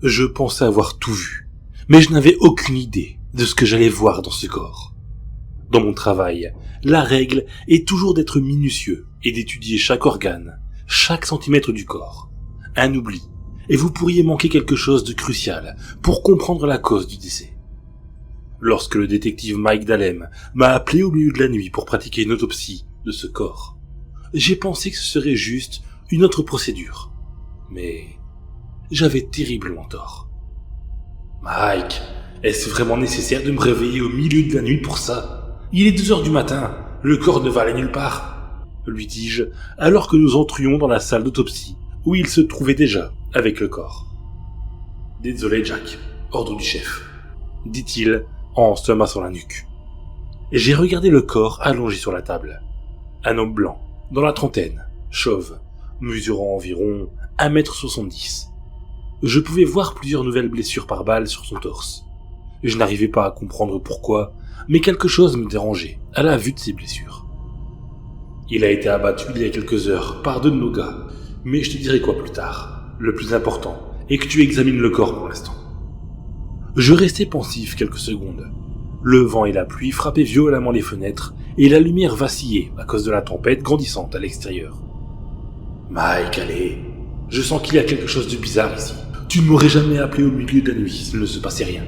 Je pensais avoir tout vu, mais je n'avais aucune idée de ce que j'allais voir dans ce corps. Dans mon travail, la règle est toujours d'être minutieux et d'étudier chaque organe, chaque centimètre du corps. Un oubli, et vous pourriez manquer quelque chose de crucial pour comprendre la cause du décès. Lorsque le détective Mike Dalem m'a appelé au milieu de la nuit pour pratiquer une autopsie de ce corps, j'ai pensé que ce serait juste une autre procédure. Mais j'avais terriblement tort. Mike, est-ce vraiment nécessaire de me réveiller au milieu de la nuit pour ça? Il est 2 heures du matin, le corps ne va aller nulle part, lui dis-je, alors que nous entrions dans la salle d'autopsie, où il se trouvait déjà avec le corps. Désolé Jack, ordre du chef, dit-il en se massant la nuque. J'ai regardé le corps allongé sur la table. Un homme blanc, dans la trentaine, chauve, mesurant environ 1m70. Je pouvais voir plusieurs nouvelles blessures par balle sur son torse. Je n'arrivais pas à comprendre pourquoi, mais quelque chose me dérangeait à la vue de ces blessures. Il a été abattu il y a quelques heures par 2 de nos gars, mais je te dirai quoi plus tard. Le plus important est que tu examines le corps pour l'instant. Je restai pensif quelques secondes. Le vent et la pluie frappaient violemment les fenêtres et la lumière vacillait à cause de la tempête grandissante à l'extérieur. Mike, allez, je sens qu'il y a quelque chose de bizarre ici. Tu ne m'aurais jamais appelé au milieu de la nuit s'il ne se passait rien.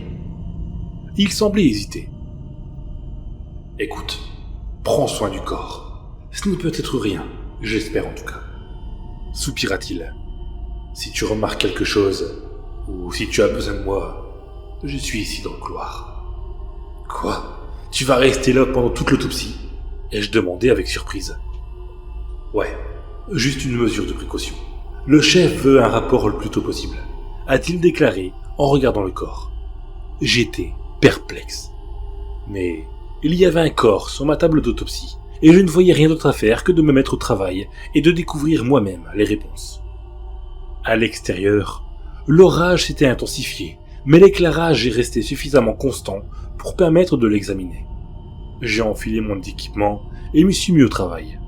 Il semblait hésiter. Écoute, prends soin du corps. Ce ne peut être rien, j'espère en tout cas. Soupira-t-il. Si tu remarques quelque chose, ou si tu as besoin de moi, je suis ici dans le couloir. Quoi? Tu vas rester là pendant toute l'autopsie? Ai-je demandé avec surprise. Ouais, juste une mesure de précaution. Le chef veut un rapport le plus tôt possible, a-t-il déclaré en regardant le corps. J'étais perplexe. Mais il y avait un corps sur ma table d'autopsie, et je ne voyais rien d'autre à faire que de me mettre au travail et de découvrir moi-même les réponses. À l'extérieur, l'orage s'était intensifié, mais l'éclairage est resté suffisamment constant pour permettre de l'examiner. J'ai enfilé mon équipement et m'y suis mis au travail.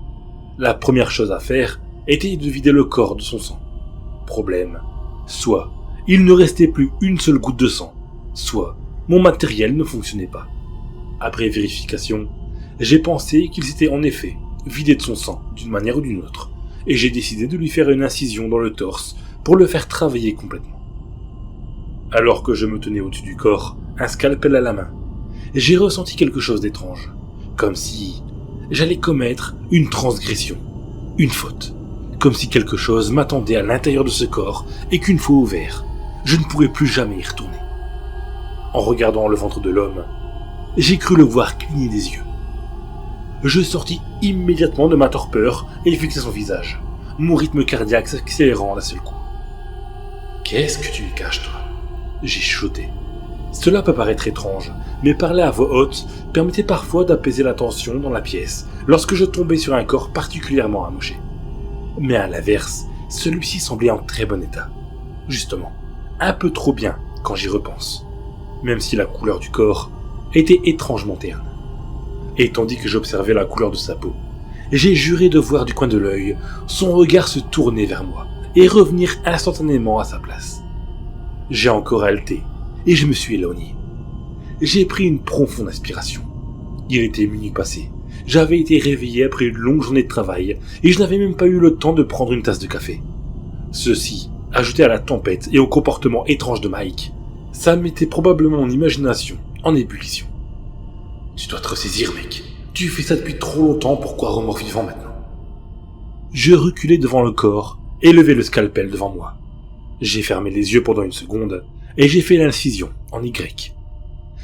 La première chose à faire était de vider le corps de son sang. Problème, soit il ne restait plus une seule goutte de sang, soit mon matériel ne fonctionnait pas. Après vérification, j'ai pensé qu'il s'était en effet vidé de son sang d'une manière ou d'une autre, et j'ai décidé de lui faire une incision dans le torse pour le faire travailler complètement. Alors que je me tenais au-dessus du corps, un scalpel à la main, j'ai ressenti quelque chose d'étrange, comme si j'allais commettre une transgression, une faute, comme si quelque chose m'attendait à l'intérieur de ce corps et qu'une fois ouvert, je ne pourrais plus jamais y retourner. En regardant le ventre de l'homme, j'ai cru le voir cligner des yeux. Je sortis immédiatement de ma torpeur et fixai son visage, mon rythme cardiaque s'accélérant d'un seul coup. « Qu'est-ce que tu me caches, toi ?» J'ai chuchoté. Cela peut paraître étrange, mais parler à voix haute permettait parfois d'apaiser la tension dans la pièce lorsque je tombais sur un corps particulièrement amoché. Mais à l'inverse, celui-ci semblait en très bon état. Justement, un peu trop bien quand j'y repense, même si la couleur du corps était étrangement terne. Et tandis que j'observais la couleur de sa peau, j'ai juré de voir du coin de l'œil son regard se tourner vers moi et revenir instantanément à sa place. J'ai encore haleté et je me suis éloigné. J'ai pris une profonde inspiration. Il était minuit passé. J'avais été réveillé après une longue journée de travail et je n'avais même pas eu le temps de prendre une tasse de café. Ceci, ajouté à la tempête et au comportement étrange de Mike, ça mettait probablement mon imagination en ébullition. Tu dois te ressaisir, mec. Tu fais ça depuis trop longtemps pour croire aux morts vivants maintenant. Je reculai devant le corps et levai le scalpel devant moi. J'ai fermé les yeux pendant une seconde et j'ai fait l'incision en Y.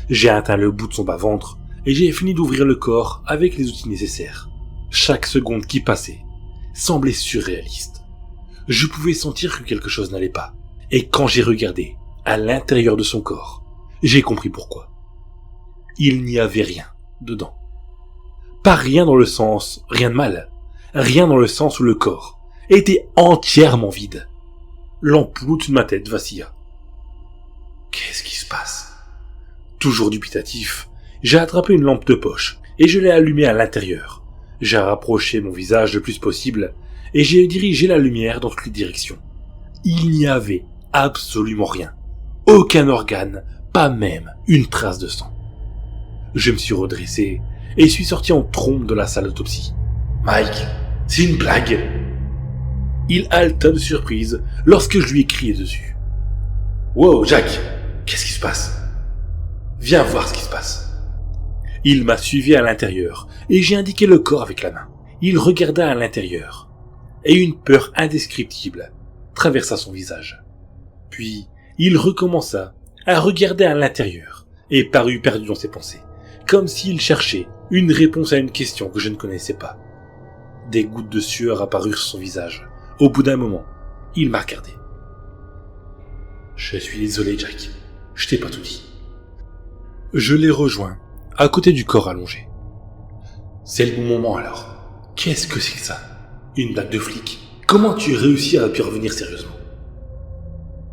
J'ai atteint le bout de son bas-ventre et j'ai fini d'ouvrir le corps avec les outils nécessaires. Chaque seconde qui passait semblait surréaliste. Je pouvais sentir que quelque chose n'allait pas. Et quand j'ai regardé à l'intérieur de son corps, j'ai compris pourquoi. Il n'y avait rien dedans. Pas rien dans le sens, rien de mal. Rien dans le sens où le corps était entièrement vide. L'ampoule au-dessus de ma tête vacilla. Qu'est-ce qui se passe? Toujours dubitatif, j'ai attrapé une lampe de poche et je l'ai allumée à l'intérieur. J'ai rapproché mon visage le plus possible et j'ai dirigé la lumière dans toutes les directions. Il n'y avait absolument rien. aucun organe, pas même une trace de sang. Je me suis redressé et suis sorti en trombe de la salle d'autopsie. « Mike, c'est une blague !» Il halta de surprise lorsque je lui ai crié dessus. « Wow, Jack, qu'est-ce qui se passe ? Viens voir ce qui se passe. » Il m'a suivi à l'intérieur et j'ai indiqué le corps avec la main. Il regarda à l'intérieur et une peur indescriptible traversa son visage. Puis, il recommença à regarder à l'intérieur et parut perdu dans ses pensées, comme s'il cherchait une réponse à une question que je ne connaissais pas. Des gouttes de sueur apparurent sur son visage. Au bout d'un moment, il m'a regardé. « Je suis désolé, Jack. Je t'ai pas tout dit. » Je l'ai rejoint, à côté du corps allongé. « C'est le bon moment alors. Qu'est-ce que c'est que ça ? Une blague de flic ? Comment tu as réussi à pu revenir sérieusement ? »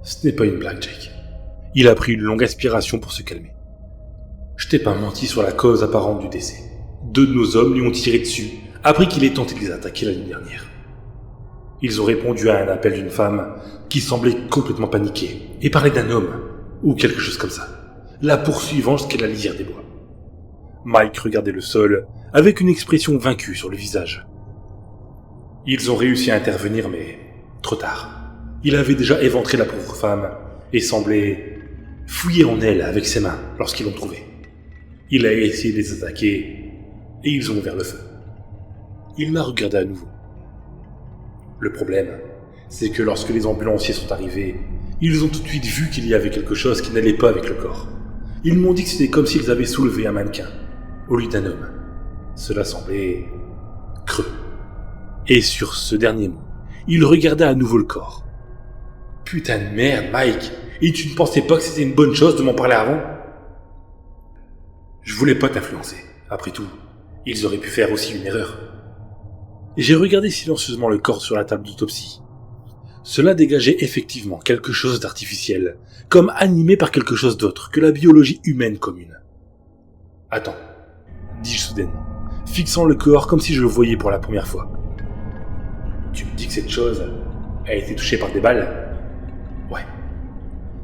Ce n'est pas une blague, Jack. Il a pris une longue aspiration pour se calmer. Je t'ai pas menti sur la cause apparente du décès. 2 de nos hommes lui ont tiré dessus après qu'il ait tenté de les attaquer la nuit dernière. Ils ont répondu à un appel d'une femme qui semblait complètement paniquée et parlait d'un homme, ou quelque chose comme ça, la poursuivant jusqu'à la lisière des bois. Mike regardait le sol avec une expression vaincue sur le visage. Ils ont réussi à intervenir, mais trop tard. Il avait déjà éventré la pauvre femme et semblait fouiller en elle avec ses mains lorsqu'ils l'ont trouvée. Il a essayé de les attaquer et ils ont ouvert le feu. Il m'a regardé à nouveau. Le problème, c'est que lorsque les ambulanciers sont arrivés, ils ont tout de suite vu qu'il y avait quelque chose qui n'allait pas avec le corps. Ils m'ont dit que c'était comme s'ils avaient soulevé un mannequin, au lieu d'un homme. Cela semblait creux. Et sur ce dernier mot, il regardait à nouveau le corps. « Putain de merde, Mike, et tu ne pensais pas que c'était une bonne chose de m'en parler avant ?» Je voulais pas t'influencer. Après tout, ils auraient pu faire aussi une erreur. J'ai regardé silencieusement le corps sur la table d'autopsie. Cela dégageait effectivement quelque chose d'artificiel, comme animé par quelque chose d'autre que la biologie humaine commune. « Attends, » dis-je soudainement, fixant le corps comme si je le voyais pour la première fois. « Tu me dis que cette chose a été touchée par des balles ? » « Ouais. »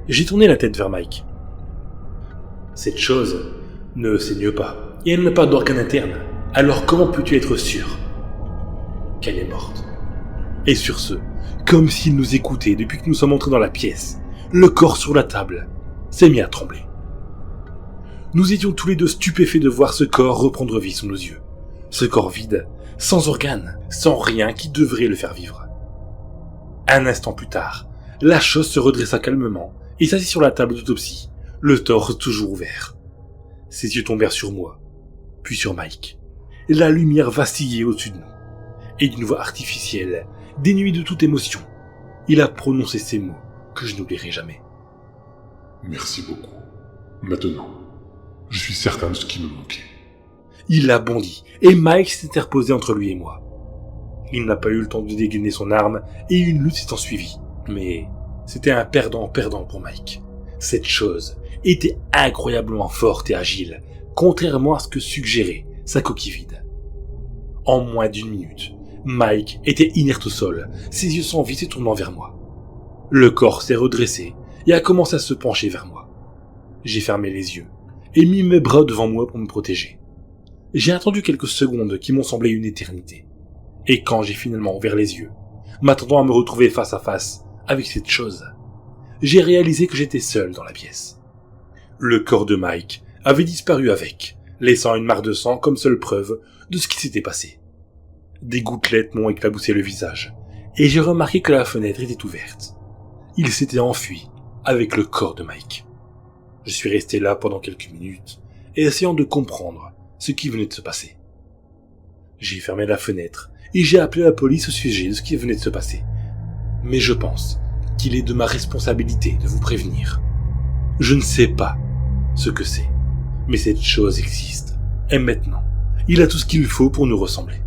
J'ai tourné la tête vers Mike. « Cette chose ne saigne pas, et elle n'a pas d'organe interne. Alors comment peux-tu être sûr qu'elle est morte ?» Et sur ce, comme s'il nous écoutait depuis que nous sommes entrés dans la pièce, le corps sur la table s'est mis à trembler. Nous étions tous les deux stupéfaits de voir ce corps reprendre vie sous nos yeux. Ce corps vide, sans organes, sans rien qui devrait le faire vivre. Un instant plus tard, la chose se redressa calmement et s'assit sur la table d'autopsie, le torse toujours ouvert. Ses yeux tombèrent sur moi, puis sur Mike. La lumière vacillait au-dessus de nous. Et d'une voix artificielle, dénuée de toute émotion, il a prononcé ces mots que je n'oublierai jamais. « Merci beaucoup. Maintenant, je suis certain de ce qui me manquait. » Il a bondi, et Mike s'est interposé entre lui et moi. Il n'a pas eu le temps de dégainer son arme, et une lutte s'est ensuivie. Mais c'était un perdant-perdant pour Mike. Cette chose était incroyablement forte et agile, contrairement à ce que suggérait sa coquille vide. En moins d'1 minute, Mike était inerte au sol, ses yeux sans vie se tournant vers moi. Le corps s'est redressé et a commencé à se pencher vers moi. J'ai fermé les yeux et mis mes bras devant moi pour me protéger. J'ai attendu quelques secondes qui m'ont semblé une éternité. Et quand j'ai finalement ouvert les yeux, m'attendant à me retrouver face à face avec cette chose, j'ai réalisé que j'étais seul dans la pièce. Le corps de Mike avait disparu avec, laissant une mare de sang comme seule preuve de ce qui s'était passé. Des gouttelettes m'ont éclaboussé le visage, et j'ai remarqué que la fenêtre était ouverte. Il s'était enfui avec le corps de Mike. Je suis resté là pendant quelques minutes, essayant de comprendre ce qui venait de se passer. J'ai fermé la fenêtre, et j'ai appelé la police au sujet de ce qui venait de se passer. Mais je pense qu'il est de ma responsabilité de vous prévenir. Je ne sais pas ce que c'est, mais cette chose existe. Et maintenant, il a tout ce qu'il faut pour nous ressembler.